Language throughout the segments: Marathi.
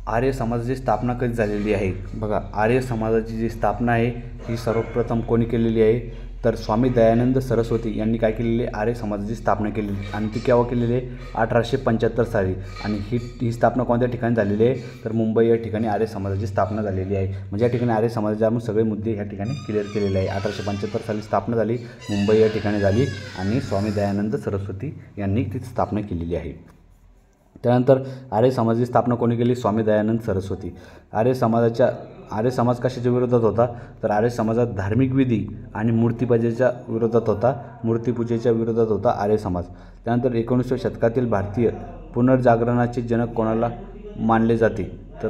आर्य समाजाची स्थापना कधी झालेली आहे? बघा, आर्य समाजाची जी स्थापना आहे ही सर्वप्रथम कोणी केलेली आहे? तर स्वामी दयानंद सरस्वती यांनी काय केलेली आहे? आर्य समाजाची स्थापना केलेली आणि ती केव्हा केलेली आहे? 1875 साली. आणि ही स्थापना कोणत्या ठिकाणी झालेली आहे? तर मुंबई या ठिकाणी आर्य समाजाची स्थापना झालेली आहे. म्हणजे या ठिकाणी आर्य समाजाचे आपण सगळे मुद्दे या ठिकाणी क्लिअर केलेले आहे. 1875 साली स्थापना झाली, मुंबई या ठिकाणी झाली आणि स्वामी दयानंद सरस्वती यांनी ती स्थापना केलेली आहे. त्यानंतर आर्य समाजाची स्थापना कोणी केली? स्वामी दयानंद सरस्वती. आर्य समाज कशाच्या विरोधात होता? तर आर्य समाजात धार्मिक विधी आणि मूर्तिपूजेच्या विरोधात होता. मूर्तिपूजेच्या विरोधात होता आर्य समाज. त्यानंतर 19व्या शतकातील भारतीय पुनर्जागरणाचे जनक कोणाला मानले जाते? तर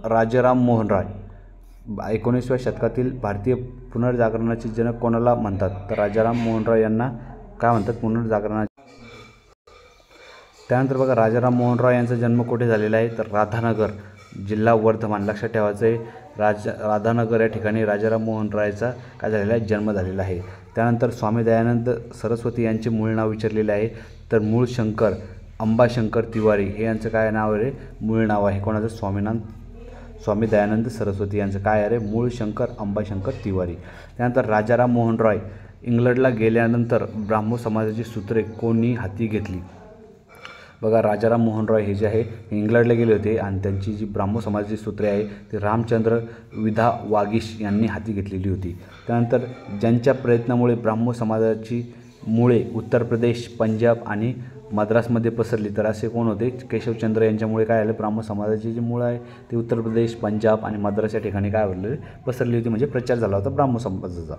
राजाराम मोहन राय. 19व्या शतकातील भारतीय पुनर्जागरणाचे जनक कोणाला म्हणतात? तर राजाराम मोहन राय यांना काय म्हणतात? पुनर्जागरणाचे. त्यानंतर बघा, राजाराम मोहन राय यांचा जन्म कुठे झालेला आहे? तर राधानगर, जिल्हा वर्धमान. लक्षात ठेवायचं आहे, राधानगर या ठिकाणी राजाराम मोहन रायचा काय झालेला आहे? जन्म झालेला आहे. त्यानंतर स्वामी दयानंद सरस्वती यांचे मूळ नाव विचारलेले आहे. तर मूळ शंकर अंबाशंकर तिवारी हे यांचं काय नाव आहे? मूळ नाव आहे कोणाचं? स्वामी दयानंद सरस्वती यांचं काय आहे? मूळ शंकर अंबाशंकर तिवारी. त्यानंतर राजाराम मोहन राय इंग्लंडला गेल्यानंतर ब्राह्मो समाजाची सूत्रे कोणी हाती घेतली? बघा, राजाराम मोहन रॉय हे जे आहे इंग्लंडला गेले होते आणि त्यांची जी ब्राह्मो समाजाची सूत्रे आहे ती रामचंद्र विधा वागीश यांनी हाती घेतलेली होती. त्यानंतर ज्यांच्या प्रयत्नामुळे ब्राह्मो समाजाची मुळे उत्तर प्रदेश, पंजाब आणि मद्रासमध्ये पसरली, तर असे कोण होते? केशवचंद्र यांच्यामुळे काय झालं? ब्राह्मो समाजाची जी मुळं आहे ती उत्तर प्रदेश, पंजाब आणि मद्रास या ठिकाणी काय पसरली होती, म्हणजे प्रचार झाला होता ब्राह्मो समाजाचा.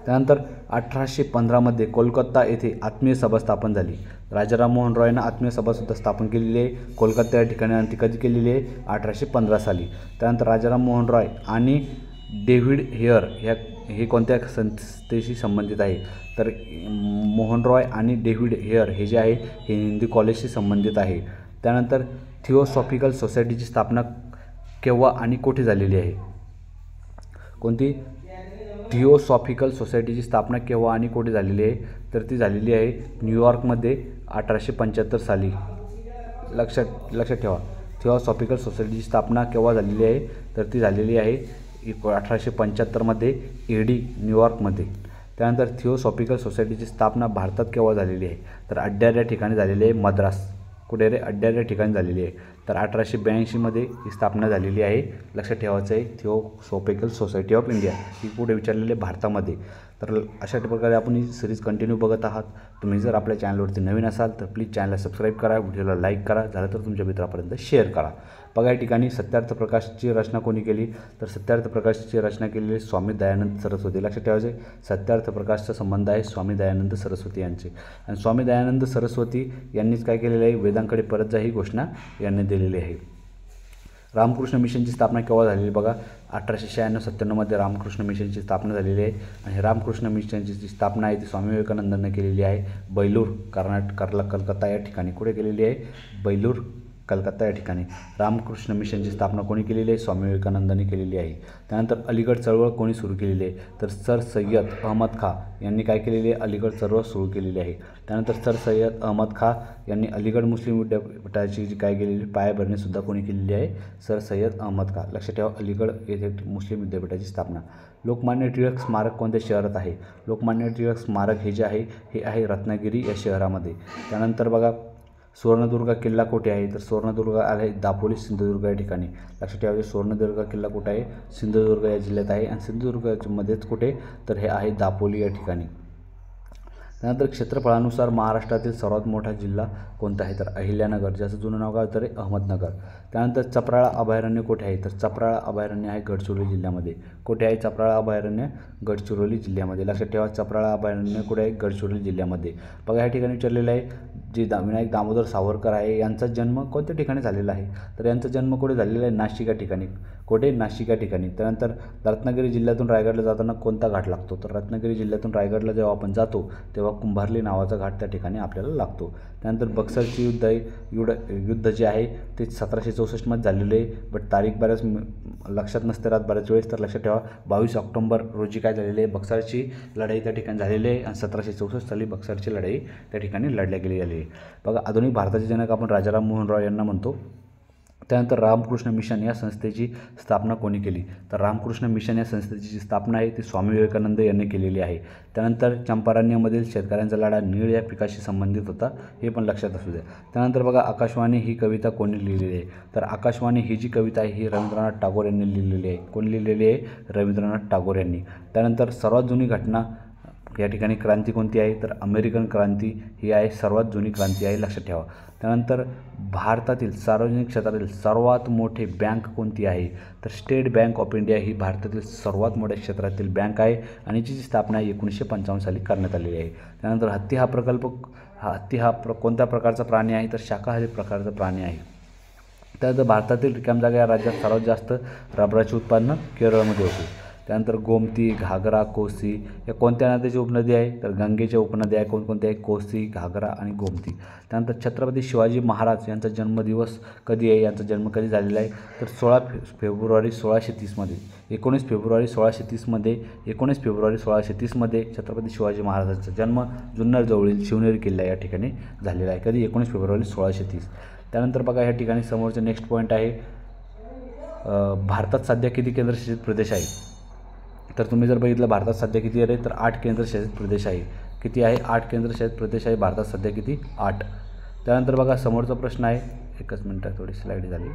त्यानंतर 1815मध्ये कोलकाता येथे आत्मीय सभा स्थापन झाली. राजाराम मोहन रॉयनं आत्मीय सभासुद्धा स्थापन केलेली आहे कोलकाता या ठिकाणी आणि ती कधी केलेली आहे? 1815 साली. त्यानंतर राजाराम मोहन रॉय आणि डेव्हिड हेयर हे कोणत्या संस्थेशी संबंधित आहे? तर मोहन रॉय आणि डेव्हिड हेयर हे जे आहे हे हिंदी कॉलेजशी संबंधित आहे. त्यानंतर थिओसॉफिकल सोसायटीची स्थापना केव्हा आणि कुठे झालेली आहे? कोणती? थिओसॉफिकल सोसायटीची स्थापना केव्हा आणि कुठे झालेली आहे? तर ती झालेली आहे न्यूयॉर्कमध्ये 1875 साली. लक्षात ठेवा, थिओसॉफिकल सोसायटीची स्थापना केव्हा झालेली आहे? तर ती झालेली आहे 1875मध्ये एडी न्यूयॉर्कमध्ये. त्यानंतर थिओसॉफिकल सोसायटीची स्थापना भारतात केव्हा झालेली आहे? तर अड्यार या ठिकाणी झालेली आहे, मद्रास. कुठे रे? अड्यार या ठिकाणी झालेली आहे. तर 1882मध्ये ही स्थापना झालेली आहे. लक्षात ठेवायचं आहे, थिओसॉफिकल सोसायटी ऑफ इंडिया ही कुठे विचारलेली आहे? भारतामध्ये. तर अशा प्रकारे आपण ही सिरीज कंटिन्यू बघत आहात. तुम्ही जर आपल्या चॅनलवरती नवीन असाल तर प्लीज चॅनलला सबस्क्राईब करा, व्हिडिओला लाईक करा, झालं तर तुमच्या मित्रापर्यंत शेअर करा. बघा, या ठिकाणी सत्यार्थ प्रकाशची रचना कोणी केली? तर सत्यार्थ प्रकाशची रचना केलेली स्वामी दयानंद सरस्वती. लक्षात ठेवायचे, सत्यार्थ प्रकाशचा संबंध आहे स्वामी दयानंद सरस्वती यांचे. आणि स्वामी दयानंद सरस्वती यांनीच काय केलेलं आहे? वेदांकडे परत जा ही घोषणा यांनी दिलेली आहे. रामकृष्ण मिशनची स्थापना केव्हा झालेली? बघा, 1896-97मध्ये रामकृष्ण मिशनची स्थापना झालेली आहे. आणि रामकृष्ण मिशनची जी स्थापना आहे ती स्वामी विवेकानंदांनी केलेली आहे. बैलूर, कलकत्ता या ठिकाणी. कुठे केलेली आहे? बैलूर, कलकत्ता या ठिकाणी. रामकृष्ण मिशनची स्थापना कोणी केलेली आहे? स्वामी विवेकानंदांनी केलेली आहे. त्यानंतर अलीगड चळवळ कोणी सुरू केलेली आहे? तर सर सय्यद अहमद खां यांनी काय केलेली आहे? अलीगड चळवळ सुरू केलेली आहे. त्यानंतर सर सय्यद अहमद खां यांनी अलीगड मुस्लिम विद्यापीठाची जी काय केलेली पायाभरणीसुद्धा कोणी केलेली आहे? सर सय्यद अहमद खां. लक्षात ठेवा, अलीगड येथे मुस्लिम विद्यापीठाची स्थापना. लोकमान्य टिळक स्मारक कोणत्या शहरात आहे? लोकमान्य टिळक स्मारक हे जे आहे हे आहे रत्नागिरी या शहरामध्ये. त्यानंतर बघा, सुवर्णदुर्ग किल्ला कुठे आहे? तर सुवर्णदुर्ग आहे दापोली, सिंधुदुर्ग या ठिकाणी. लक्षात ठेवायचे, सुवर्णदुर्ग किल्ला कुठे आहे? सिंधुदुर्ग या जिल्ह्यात आहे. आणि सिंधुदुर्गमध्येच कुठे? तर हे आहे दापोली या ठिकाणी. त्यानंतर क्षेत्रफळानुसार महाराष्ट्रातील सर्वात मोठा जिल्हा कोणता आहे? तर अहिल्यानगर, ज्याचं जुनं नाव काय होतं रे? अहमदनगर. त्यानंतर चपराळा अभयारण्य कुठे आहे? तर चपराळा अभयारण्य आहे गडचिरोली जिल्ह्यामध्ये. कुठे आहे चपराळा अभयारण्य? गडचिरोली जिल्ह्यामध्ये. लक्षात ठेवा, चपराळा अभयारण्य कुठे आहे? गडचिरोली जिल्ह्यामध्ये. बघा, या ठिकाणी विचारलेलं आहे जे विनायक दामोदर सावरकर आहे यांचा जन्म कोणत्या ठिकाणी झालेला आहे? तर यांचा जन्म कुठे झालेला आहे? नाशिक या ठिकाणी. कुठे? नाशिक या ठिकाणी. त्यानंतर रत्नागिरी जिल्ह्यातून रायगडला जाताना कोणता घाट लागतो? तर रत्नागिरी जिल्ह्यातून रायगडला जेव्हा आपण जातो तेव्हा कुंभारली नावाचा घाट त्या ठिकाणी आपल्याला लागतो. त्यानंतर बक्सरची युद्ध जे आहे ते 1764मध्ये झालेले आहे. बट तारीख बऱ्याच लक्षात नसते राहत बऱ्याच वेळेस, तर लक्षात ठेवा 22 ऑक्टोबर रोजी काय झालेले आहे, बक्सरची लढाई त्या ठिकाणी झालेली आहे आणि 1764 साली बक्सरची लढाई त्या ठिकाणी लढल्या गेली आहे. बघा, आधुनिक भारताचे जनक आपण राजाराम मोहन रॉय यांना म्हणतो. त्यानंतर रामकृष्ण मिशन या संस्थेची स्थापना कोणी केली, तर रामकृष्ण मिशन या संस्थेची जी स्थापना आहे ती स्वामी विवेकानंद यांनी केलेली आहे. त्यानंतर चंपारण्यमधील शेतकऱ्यांचा लढा नीळ या पिकाशी संबंधित होता, हे पण लक्षात असू द्या. त्यानंतर बघा, आकाशवाणी ही कविता कोणी लिहिलेली आहे, तर आकाशवाणी ही जी कविता आहे ही रवींद्रनाथ टागोर यांनी लिहिलेली आहे. कोणी लिहिलेली आहे, रवींद्रनाथ टागोर यांनी. त्यानंतर सर्वात जुनी घटना या ठिकाणी क्रांती कोणती आहे, तर अमेरिकन क्रांती ही आहे सर्वात जुनी क्रांती आहे, लक्षात ठेवा. त्यानंतर भारतातील सार्वजनिक क्षेत्रातील सर्वात मोठी बँक कोणती आहे, तर स्टेट बँक ऑफ इंडिया ही भारतातील सर्वात मोठ्या क्षेत्रातील बँक आहे आणि याची जी स्थापना 1955 साली करण्यात आलेली आहे. त्यानंतर हत्ती हा कोणत्या प्रकारचा प्राणी आहे, तर शाकाहारी प्रकारचा प्राणी आहे. त्यानंतर भारतातील रिकाम्या जागा या राज्यात सर्वात जास्त रबराचे उत्पादन केरळमध्ये होते. त्यानंतर गोमती, घागरा, कोसी या कोणत्या नदीची उपनदी आहे, तर गंगेच्या उपनदी आहे. कोणकोणत्या आहे, कोसी, घागरा आणि गोमती. त्यानंतर छत्रपती शिवाजी महाराज यांचा जन्मदिवस कधी आहे, यांचा जन्म कधी झालेला आहे, तर 16 फेब्रुवारी 1630मध्ये. 19 फेब्रुवारी 1630मध्ये छत्रपती शिवाजी महाराजांचा जन्म जुन्नर जवळील शिवनेरी किल्ला या ठिकाणी झालेला आहे. कधी, 19 फेब्रुवारी 1630. त्यानंतर बघा, या ठिकाणी समोरचे नेक्स्ट पॉईंट आहे, भारतात सध्या किती केंद्रशासित प्रदेश आहे, तर तुम्ही जर बघितलं भारतात सध्या किती आहे, तर 8 केंद्रशासित प्रदेश आहे. किती आहे, 8 केंद्रशासित प्रदेश आहे भारतात सध्या. किती, 8. त्यानंतर बघा, समोरचा प्रश्न आहे, एकच मिनटं, थोडी स्लाईड झाली.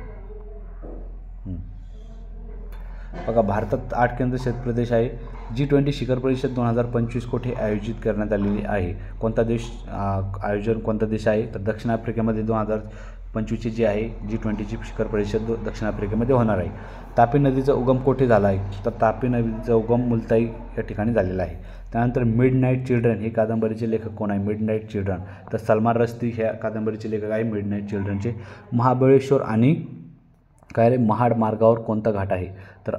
बघा, भारतात 8 केंद्रशासित प्रदेश आहे. G20 शिखर परिषद 2025 कोठे आयोजित करण्यात आलेली आहे, कोणता देश कोणता देश आहे, तर दक्षिण आफ्रिकेमध्ये 2025ची जी आहे G20ची शिखर परिषद दक्षिण आफ्रिकेमध्ये होणार आहे. तापी नदीचा उगम कोठे झाला आहे, तर तापी नदीचा उगम मुलताई या ठिकाणी झालेला आहे. त्यानंतर मिडनाईट चिल्ड्रन ही कादंबरीचे लेखक कोण आहे, मिडनाईट चिल्ड्रन, तर सलमान रश्दी ह्या कादंबरीचे लेखक आहे मिडनाईट चिल्ड्रनचे. महाबळेश्वर आणि महाड मार्गावर कोणता घाट आहे, तर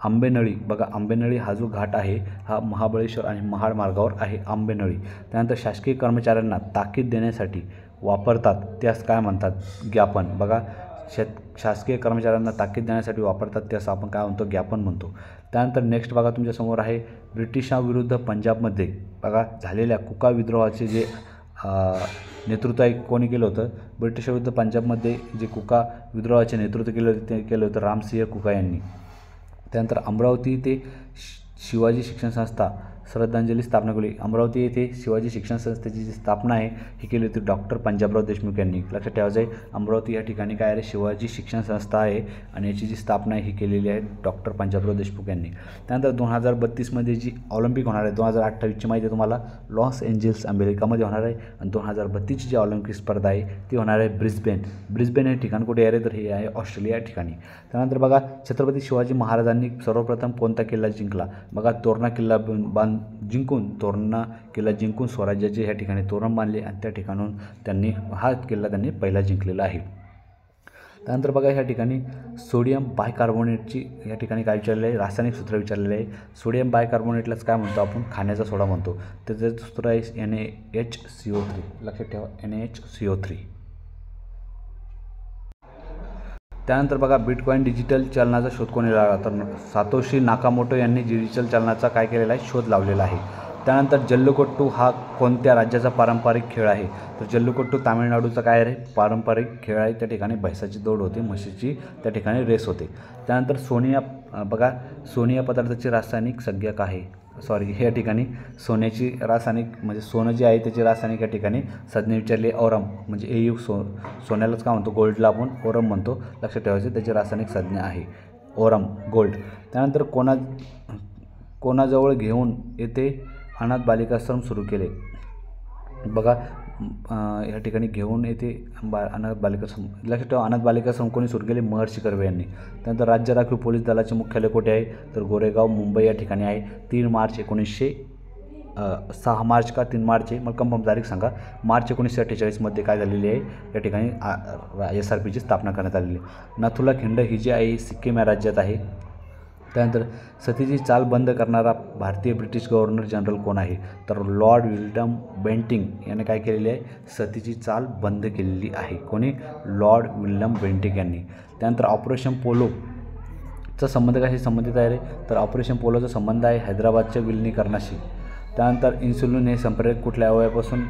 आंबेनळी. बघा, आंबेनळी हा जो घाट आहे हा महाबळेश्वर आणि महाड मार्गावर आहे, आंबेनळी. त्यानंतर शासकीय कर्मचाऱ्यांना ताकीद देण्यासाठी वापरतात त्यास काय म्हणतात, ज्ञापन. बघा, शासकीय कर्मचाऱ्यांना ताकीद देण्यासाठी वापरतात त्यास आपण काय म्हणतो, ज्ञापन म्हणतो. त्यानंतर नेक्स्ट बघा, तुमच्यासमोर आहे ब्रिटिशांविरुद्ध पंजाबमध्ये बघा झालेल्या कुका विद्रोहाचे जे नेतृत्व आहे कोणी केलं होतं, ब्रिटिशांविरुद्ध पंजाबमध्ये जे कुका विद्रोहाचे नेतृत्व केलं होतं रामसिंह कुका यांनी. त्यानंतर अमरावती येथे शिवाजी शिक्षण संस्था श्रद्धांजली स्थापना केली. अमरावती येथे शिवाजी शिक्षण संस्थेची जी स्थापना आहे ही केली होती डॉक्टर पंजाबराव देशमुख यांनी. लक्षात ठेवायचं आहे, अमरावती या ठिकाणी काय आहे, शिवाजी शिक्षण संस्था आहे आणि याची जी स्थापना आहे ही केलेली आहे डॉक्टर पंजाबराव देशमुख यांनी. त्यानंतर 2032मध्ये जी ऑलिम्पिक होणार आहे, 2028ची माहिती आहे तुम्हाला, लॉस एंजेल्स अमेरिकामध्ये होणार आहे आणि 2032ची जी ऑलिम्पिक स्पर्धा आहे ती होणार आहे ब्रिस्बेन हे ठिकाण कुठे आहे, तर हे आहे ऑस्ट्रेलिया या ठिकाणी. त्यानंतर बघा, छत्रपती शिवाजी महाराजांनी सर्वप्रथम कोणता किल्ला जिंकला, बघा तोरणा किल्ला तोरणा किल्ला जिंकून स्वराज्याचे ह्या ठिकाणी तोरण बांधले आणि त्या ठिकाणून हा किल्ला त्यांनी पहिला जिंकलेला आहे. त्यानंतर बघा, ह्या ठिकाणी सोडियम बायकार्बोनेटची या ठिकाणी काय विचारलेलं आहे, रासायनिक सूत्र विचारलेलं आहे. सोडियम बायकार्बोनेटलाच काय म्हणतो आपण, खाण्याचा सोडा म्हणतो. त्याचं सूत्र आहे NaHCO3. लक्षात ठेवा, NaHCO3. त्यानंतर बघा, बिटकॉईन डिजिटल चलनाचा शोध कोणी लावला, तर सातोशी नाकामोटो यांनी डिजिटल चलनाचा काय केलेला आहे, शोध लावलेला आहे. त्यानंतर जल्लीकट्टू हा कोणत्या राज्याचा पारंपरिक खेळ आहे, तर जल्लीकट्टू तामिळनाडूचा काय आहे, पारंपरिक खेळ आहे. त्या ठिकाणी म्हैसाची दौड होते, म्हशीची त्या ठिकाणी रेस होते. त्यानंतर सोनिया पदार्थाची रासायनिक संज्ञा काय आहे, या ठिकाणी सोन्याची रासायनिक म्हणजे सोनं जे आहे त्याची रासायनिक या ठिकाणी संज्ञा विचारली, ओरम. म्हणजे AU सोन्यालाच काय म्हणतो, गोल्डला आपण ओरम म्हणतो. लक्षात ठेवायचं, त्याची रासायनिक संज्ञा आहे ओरम, गोल्ड. त्यानंतर कोणाजवळ घेऊन येथे अनाथ बालिकाश्रम सुरू केले, बघा या ठिकाणी घेऊन येथे अनाथ बालिकाश्रम. लक्षात ठेवा, अनाथ बालिकाश्रम कोणी सुरू केले, महर्षी कर्वे यांनी. त्यानंतर राज्य राखीव पोलीस दलाचे मुख्यालय कुठे आहे, तर गोरेगाव मुंबई या ठिकाणी आहे. 6 मार्च का 3 मार्च आहे, मला कन्फर्म तारीख सांगा. मार्च 1948मध्ये काय झालेली आहे, या ठिकाणी SRPची स्थापना करण्यात आलेली आहे. नाथुला खिंड ही जी आहे सिक्कीम या राज्यात आहे. त्यानंतर सतीची चाल बंद करणारा भारतीय ब्रिटिश गव्हर्नर जनरल कोण आहे? तर लॉर्ड विल्यम बेंटिंक याने काय केलेली आहे? सतीची चाल बंद केलेली आहे. कोणी? लॉर्ड विल्यम बेंटिंक यांनी. त्यानंतर ऑपरेशन पोलोचा संबंध कशाशी संबंधित आहे रे? तर ऑपरेशन पोलोचा संबंध आहे हैदराबादच्या विलिनीकरणाशी. त्यानंतर इन्सुलिन हे संप्रेरक कुठल्या अवयवापासून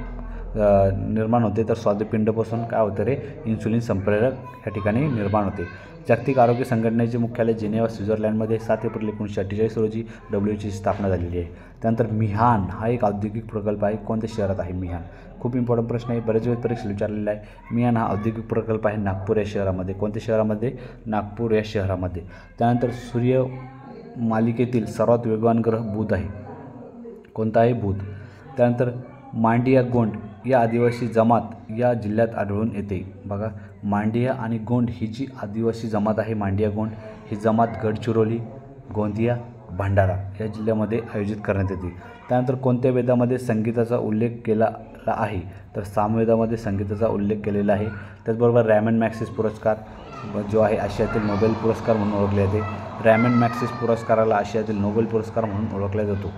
निर्माण होते? तर स्वादुपिंडपासून काय होतं रे? इन्सुलिन संप्रेरक या ठिकाणी निर्माण होते. जागतिक आरोग्य संघटनेचे मुख्यालय जिनेवा स्वित्झर्लंडमध्ये 7 एप्रिल 1948 रोजी WHOची स्थापना झालेली आहे. त्यानंतर मिहान हा एक औद्योगिक प्रकल्प आहे. कोणत्या शहरात आहे मिहान? खूप इम्पॉर्टंट प्रश्न आहे, बरेच वेळेस परीक्षेत विचारलेला आहे. मिहान हा औद्योगिक प्रकल्प आहे नागपूर या शहरामध्ये. कोणत्या शहरामध्ये? नागपूर या शहरामध्ये. त्यानंतर सूर्य मालिकेतील सर्वात वेगवान ग्रह बुध आहे. कोणता आहे? बुध. त्यानंतर मांडिया गोंड या आदिवासी जमात या जिल्ह्यात आढळून येते. बघा, मांडिया आणि गोंड ही जी आदिवासी जमात आहे, मांडिया गोंड ही जमात गडचिरोली, गोंदिया, भंडारा या जिल्ह्यामध्ये आयोजित करण्यात येते. त्यानंतर कोणत्या वेदामध्ये संगीताचा उल्लेख केला आहे? तर सामवेदामध्ये संगीताचा उल्लेख केलेला आहे. त्याचबरोबर रॅमन मॅग्सेसे पुरस्कार जो आहे आशियातील नोबेल पुरस्कार म्हणून ओळखले जाते. रॅमन मॅग्सेसे पुरस्काराला आशियातील नोबेल पुरस्कार म्हणून ओळखला जातो.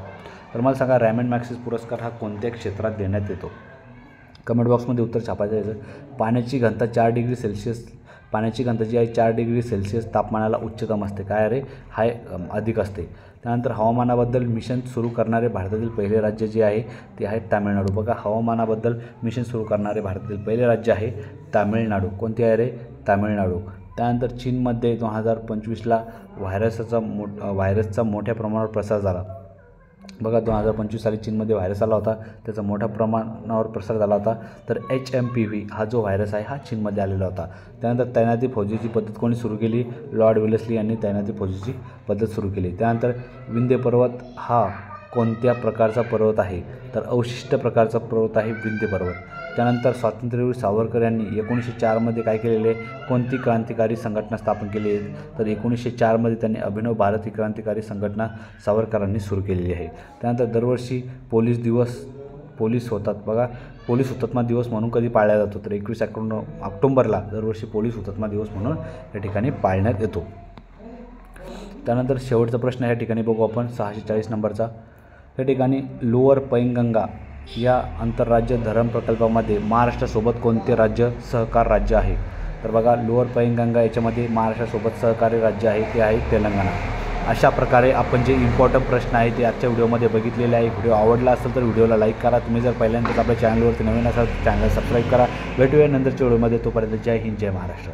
तर मला सांगा, रॅमन मॅग्सेसे पुरस्कार हा कोणत्या क्षेत्रात देण्यात येतो? कमेंट बॉक्समध्ये उत्तर छापायचं याचं. पाण्याची घनता 4 डिग्री सेल्सिअस, पाण्याची घनता जी आहे 4 डिग्री सेल्सिअस तापमानाला उच्चतम असते. काय रे? हाय अधिक असते. त्यानंतर हवामानाबद्दल मिशन सुरू करणारे भारतातील पहिले राज्य जे आहे ते आहे तामिळनाडू. बघा, हवामानाबद्दल मिशन सुरू करणारे भारतातील पहिले राज्य आहे तामिळनाडू. कोणते आहे रे? तामिळनाडू. त्यानंतर चीनमध्ये 2025ला व्हायरसचा मोठ्या प्रमाणावर प्रसार झाला. बघा, 2025 साली चीनमध्ये व्हायरस आला होता, त्याचा मोठ्या प्रमाणावर प्रसार झाला होता. तर HMPV हा जो व्हायरस आहे हा चीनमध्ये आलेला होता. त्यानंतर तैनाती फौजेची पद्धत कोणी सुरू केली? लॉर्ड वेलेस्ली यांनी तैनाती फौजेची पद्धत सुरू केली. त्यानंतर विंध्य पर्वत हा कोणत्या प्रकारचा पर्वत आहे? तर अवशिष्ट प्रकारचा पर्वत आहे विंध्य पर्वत. त्यानंतर स्वातंत्र्यवीर सावरकर यांनी 1904मध्ये काय केलेले? कोणती क्रांतिकारी संघटना स्थापन केली आहे? तर 1904मध्ये त्यांनी अभिनव भारत ही क्रांतिकारी संघटना सावरकरांनी सुरू केलेली आहे. त्यानंतर दरवर्षी पोलीस होतात. बघा, पोलीस हुतात्मा दिवस म्हणून कधी पाळला जातो? तर 21 ऑक्टोबरला दरवर्षी पोलीस हुतात्मा दिवस म्हणून या ठिकाणी पाळण्यात येतो. त्यानंतर शेवटचा प्रश्न या ठिकाणी बघू आपण 640 नंबरचा. या ठिकाणी लोअर पैनगंगा या आंतरराज्य धरण प्रकल्पामध्ये महाराष्ट्रासोबत कोणते राज्य सहकार राज्य आहे? तर बघा, लोअर पैनगंगा याच्यामध्ये महाराष्ट्रासोबत सहकारी राज्य आहे ते आहे तेलंगणा. अशा प्रकारे आपण जे इम्पॉर्टंट प्रश्न आहे ते आजच्या व्हिडिओमध्ये बघितलेले आहे. व्हिडिओ आवडला असेल तर व्हिडिओला लाईक करा. तुम्ही जर पहिल्यांदाच आपल्या चॅनलवरती नवीन असाल तर चॅनलला सबस्क्राईब करा. भेटूया नंतरच्या व्हिडिओमध्ये. तोपर्यंत जय हिंद, जय महाराष्ट्र.